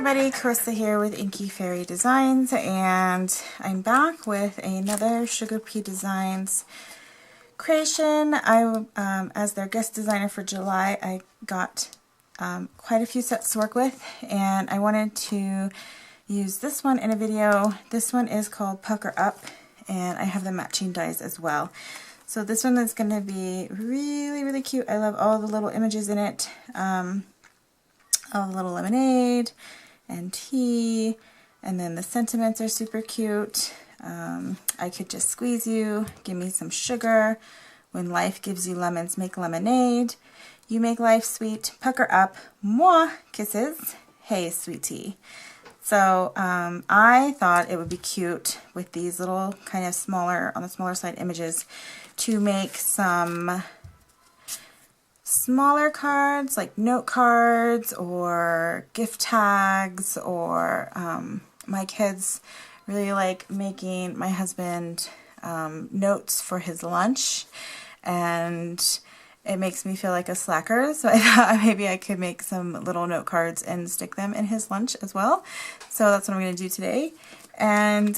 everybody, Carissa here with SugarPea Designs, and I'm back with another SugarPea Designs creation. As their guest designer for July, I got quite a few sets to work with, and I wanted to use this one in a video. This one is called Pucker Up, and I have the matching dies as well. So this one is going to be really, really cute. I love all the little images in it. A little lemonade and tea, and then the sentiments are super cute. I could just squeeze you, give me some sugar. When life gives you lemons, make lemonade. You make life sweet, pucker up, moi, kisses, hey sweetie. So I thought it would be cute with these little kind of smaller, on the smaller side images, to make some smaller cards like note cards or gift tags, or my kids really like making my husband notes for his lunch, and it makes me feel like a slacker, so I thought maybe I could make some little note cards and stick them in his lunch as well. So that's what I'm going to do today. And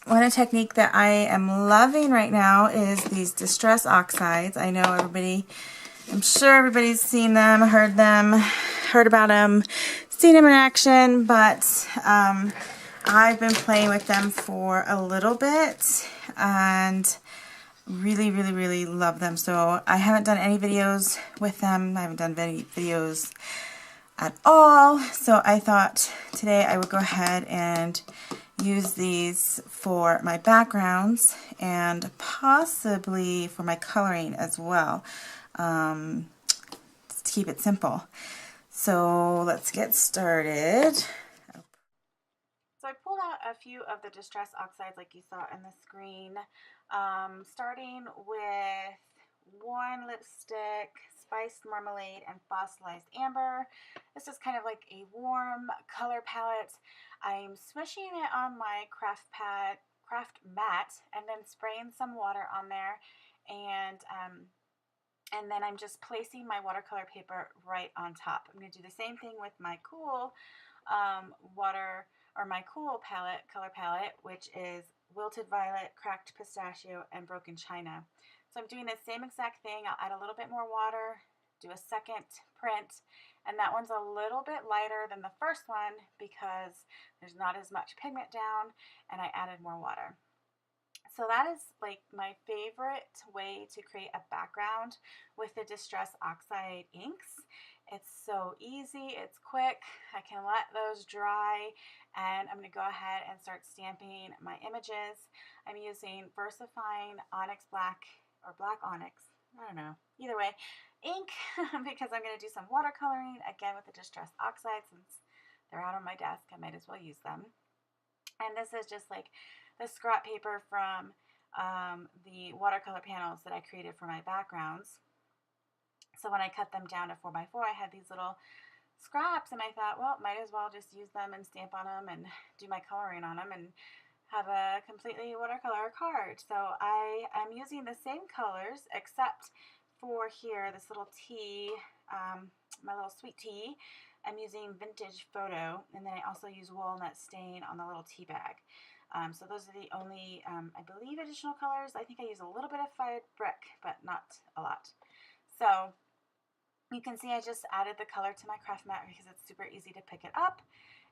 one technique that I am loving right now is these Distress Oxides. I know I'm sure everybody's seen them, heard about them, seen them in action, but I've been playing with them for a little bit and really, really, really love them. So I haven't done any videos with them. I haven't done any videos at all. So I thought today I would go ahead and use these for my backgrounds and possibly for my coloring as well, to keep it simple. So let's get started. So I pulled out a few of the Distress Oxides like you saw on the screen, starting with one lipstick, spiced marmalade, and fossilized amber. This is kind of like a warm color palette. I'm smishing it on my craft mat and then spraying some water on there, and then I'm just placing my watercolor paper right on top. I'm going to do the same thing with my cool my cool color palette, which is wilted violet, cracked pistachio, and broken china. So I'm doing the same exact thing. I'll add a little bit more water, do a second print, and that one's a little bit lighter than the first one because there's not as much pigment down, and I added more water. So that is like my favorite way to create a background with the Distress Oxide inks. It's so easy, it's quick, I can let those dry, and I'm going to go ahead and start stamping my images. I'm using VersaFine Onyx Black, or Black Onyx, I don't know, either way, ink, because I'm going to do some watercoloring, again with the Distress Oxide. Since they're out on my desk, I might as well use them. And this is just like the scrap paper from the watercolor panels that I created for my backgrounds. So when I cut them down to 4x4, I had these little scraps, and I thought, well, might as well just use them and stamp on them and do my coloring on them and have a completely watercolor card. So I am using the same colors, except for here, this little tea, my little sweet tea. I'm using Vintage Photo, and then I also use Walnut Stain on the little tea bag. So those are the only, I believe, additional colors. I think I use a little bit of Fired Brick, but not a lot. So you can see I just added the color to my craft mat because it's super easy to pick it up.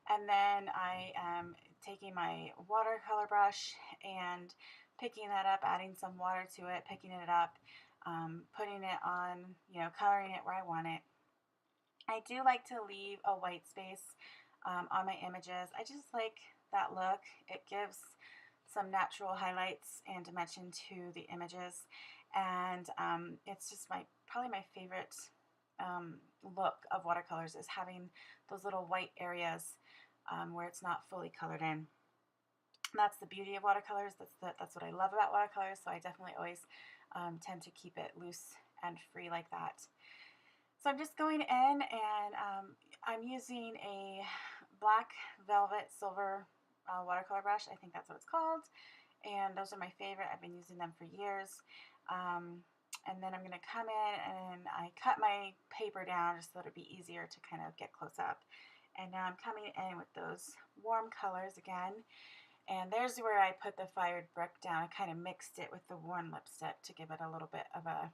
And then I am taking my watercolor brush and picking that up, adding some water to it, picking it up, putting it on, coloring it where I want it. I do like to leave a white space on my images. I just like that look. It gives some natural highlights and dimension to the images, and it's just probably my favorite look of watercolors is having those little white areas where it's not fully colored in. That's the beauty of watercolors. That's what I love about watercolors. So I definitely always tend to keep it loose and free like that. So I'm just going in, and I'm using a black velvet silver watercolor brush. I think that's what it's called. And those are my favorite. I've been using them for years. And then I'm going to come in and I cut my paper down just so it'd be easier to kind of get close up. And now I'm coming in with those warm colors again. And there's where I put the fired brick down. I kind of mixed it with the warm lipstick to give it a little bit of a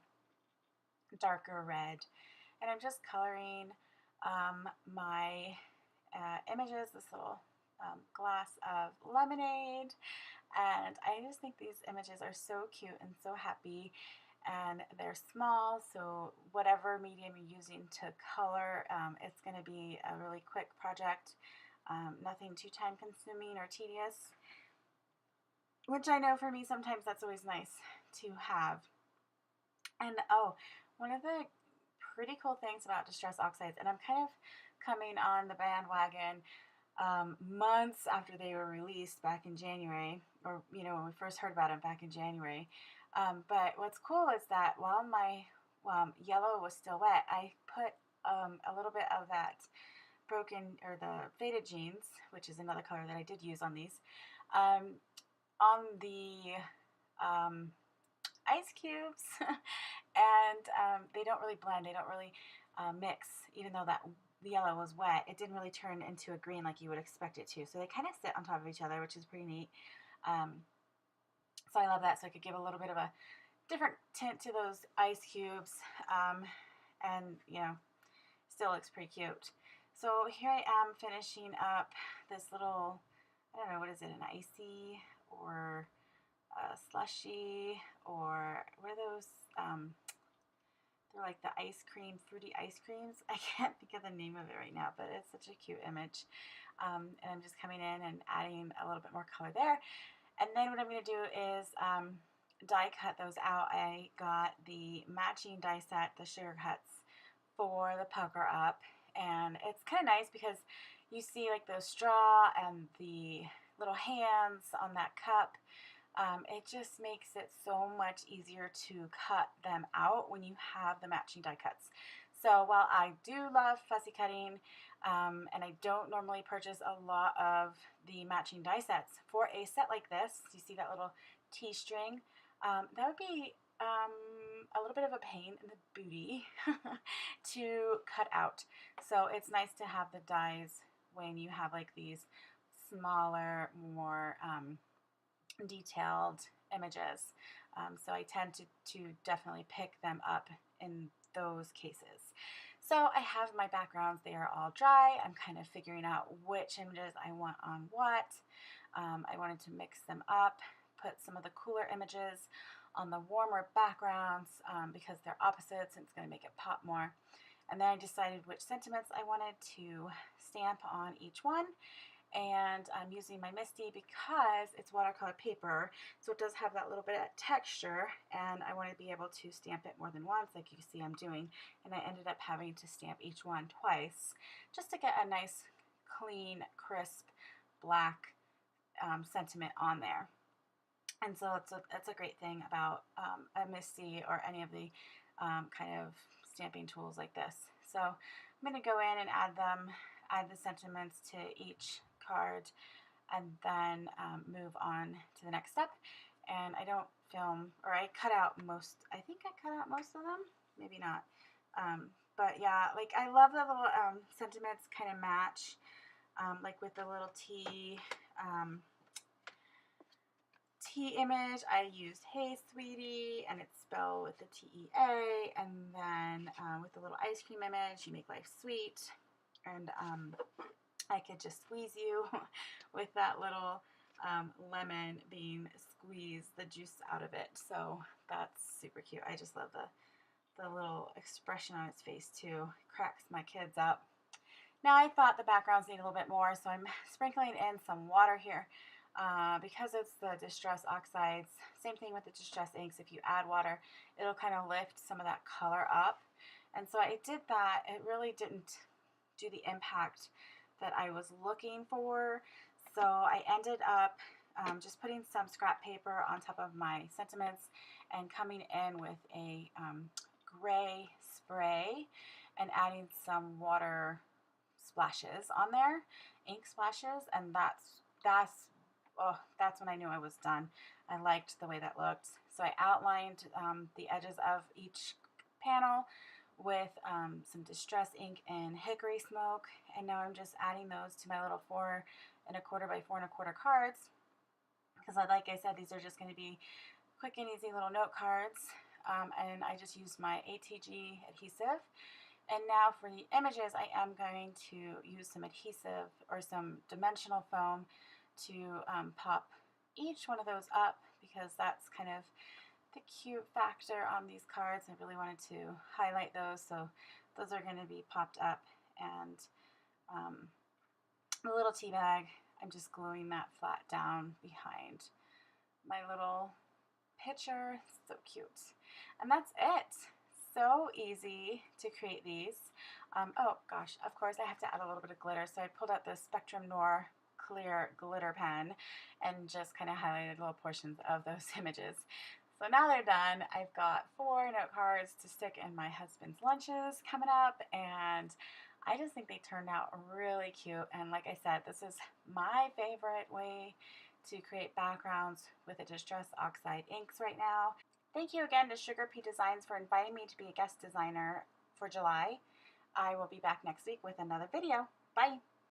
darker red. And I'm just coloring my images, this little glass of lemonade. And I just think these images are so cute and so happy. And they're small, so whatever medium you're using to color, it's going to be a really quick project. Nothing too time consuming or tedious, which I know for me sometimes that's always nice to have. And oh, one of the pretty cool things about Distress Oxides, and I'm kind of coming on the bandwagon months after they were released back in January, or when we first heard about them back in January. But what's cool is that while my yellow was still wet, I put a little bit of that broken, or the faded jeans, which is another color that I did use on these, on the ice cubes. And they don't really blend, they don't really mix, even though that the yellow was wet. It didn't really turn into a green like you would expect it to. So they kind of sit on top of each other, which is pretty neat. So I love that. So I could give a little bit of a different tint to those ice cubes, and still looks pretty cute. So here I am finishing up this little, I don't know, what is it, an icy or a slushy, or what are those, they're like the ice cream, fruity ice creams. I can't think of the name of it right now, but it's such a cute image. And I'm just coming in and adding a little bit more color there. And then what I'm going to do is die cut those out. I got the matching die set, the sugar cuts, for the Pucker Up. And it's kind of nice because you see like the straw and the little hands on that cup. It just makes it so much easier to cut them out when you have the matching die cuts. So while I do love fussy cutting, and I don't normally purchase a lot of the matching die sets, for a set like this, you see that little T-string, that would be a little bit of a pain in the booty to cut out. So it's nice to have the dies when you have like these smaller, more detailed images. So I tend to definitely pick them up in those cases. So I have my backgrounds, they are all dry. I'm kind of figuring out which images I want on what. I wanted to mix them up, put some of the cooler images on the warmer backgrounds because they're opposites and it's going to make it pop more. And then I decided which sentiments I wanted to stamp on each one. And I'm using my Misty because it's watercolor paper, so it does have that little bit of texture, and I want to be able to stamp it more than once like you see I'm doing. And I ended up having to stamp each one twice just to get a nice, clean, crisp, black sentiment on there. And so that's a great thing about a Misty or any of the kind of stamping tools like this. So I'm going to go in and add the sentiments to each card, and then move on to the next step. And I don't film, or I cut out most, I think I cut out most of them, maybe not. But yeah, like I love the little sentiments kind of match, like with the little T image, I used Hey Sweetie, and it's spelled with the T-E-A, and then with the little ice cream image, you make life sweet, and I could just squeeze you with that little lemon being squeezed, the juice out of it. So that's super cute. I just love the little expression on its face too. Cracks my kids up. Now I thought the backgrounds need a little bit more, so I'm sprinkling in some water here. Because it's the Distress Oxides, same thing with the Distress inks, if you add water, it'll kind of lift some of that color up. And so I did that. It really didn't do the impact that I was looking for. So I ended up just putting some scrap paper on top of my sentiments and coming in with a gray spray and adding some water splashes on there, ink splashes, and that's when I knew I was done. I liked the way that looked. So I outlined the edges of each panel with some Distress ink and hickory smoke, and now I'm just adding those to my little 4¼ by 4¼ cards, because like I said, these are just going to be quick and easy little note cards, and I just used my ATG adhesive. And now for the images, I am going to use some adhesive or some dimensional foam to pop each one of those up, because that's kind of the cute factor on these cards. I really wanted to highlight those, so those are going to be popped up. And the little tea bag, I'm just gluing that flat down behind my little picture. So cute. And that's it. So easy to create these. Oh gosh, of course I have to add a little bit of glitter, so I pulled out the Spectrum Noir clear glitter pen and just kind of highlighted little portions of those images. So now they're done. I've got 4 note cards to stick in my husband's lunches coming up, and I just think they turned out really cute. And like I said, this is my favorite way to create backgrounds with the Distress Oxide inks right now. Thank you again to SugarPea Designs for inviting me to be a guest designer for July. I will be back next week with another video. Bye!